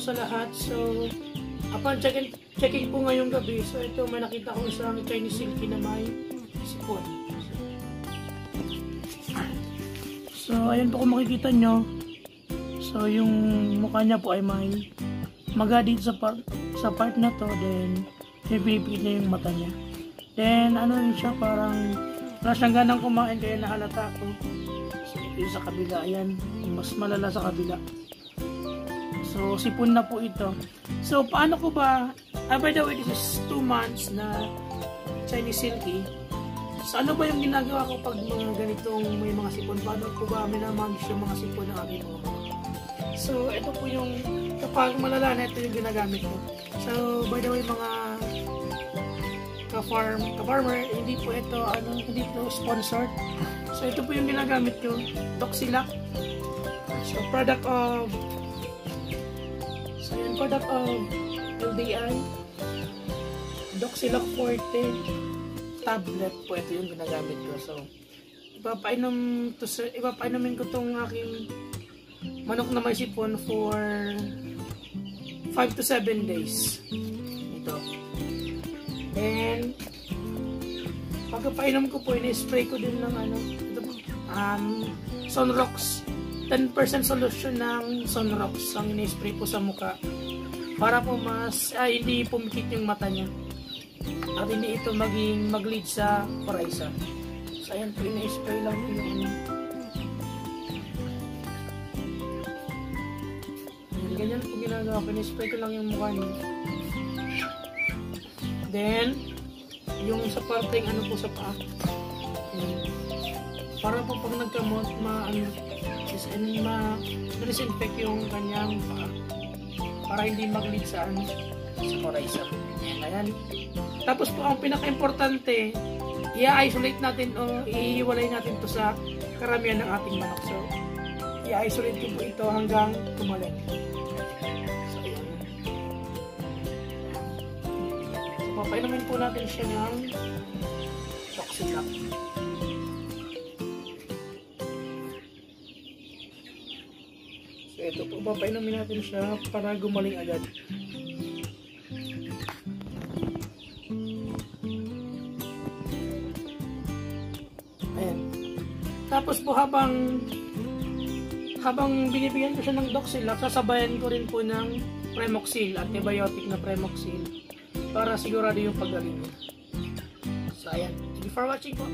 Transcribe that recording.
sa lahat. So, upon checking po ngayong gabi, so ito may nakita ko isang Chinese silky na may sipon. So, ayan po kung makikita nyo. So, yung mukha niya po ay may maga dito sa part na to. Then, pinipikit niya yung mata niya. Then, ano rin siya, parang wala siyang ganang kumain kaya nahalata ko. So, ito sa kabila, ayan. Mas malala sa kabila. So, sipon na po ito. So, paano ko ba, by the way, this is 2 months na Chinese silky. So, ano ba yung ginagawa ko pag mga ganitong may mga sipon? Paano ko ba minamanage yung mga sipon ng aking mga mga? So, ito po yung, kapag malala na, ito yung ginagamit ko. So, by the way, mga ka-farmer, hindi po ito, hindi po sponsored. So, ito po yung ginagamit ko, Doxilac. So, product of LDI, Doxilac Forte tablet po, ito yung ginagamit ko. So, ipapainumin ko tong aking manok na may sipon for 5 to 7 days. Ito. And pagkapainom ko po, ini-spray ko din ng Sunrox. 10% solution ng Sunrox ang ini-spray po sa mukha para po hindi pumikit yung mata niya at hindi ito mag-lead sa coryza. So ayan po, ini-spray lang po yung ganyan po ginagawa ko, ini-spray ko lang yung mukha niya. Then, yung sa parteng po sa paa. Para po pag nagkamot, ma-disinfect yung kanyang paa. Para hindi mag-lead sa coryza. Ayan. Tapos po, ang pinaka-importante, i-isolate natin o ihiwalay natin to sa karamihan ng ating manok. So, i-isolate ko po ito hanggang tumalik. Papainumin po natin siya ng Doxilac. So ito po, papainumin natin siya para gumaling agad. Ayan. Tapos po habang binibigyan ko siya ng Doxilac, sasabayan ko rin po ng Premoxil, antibiotic na Premoxil, para sigurado yung pagaling niya. So, ayan. Thank you for watching po.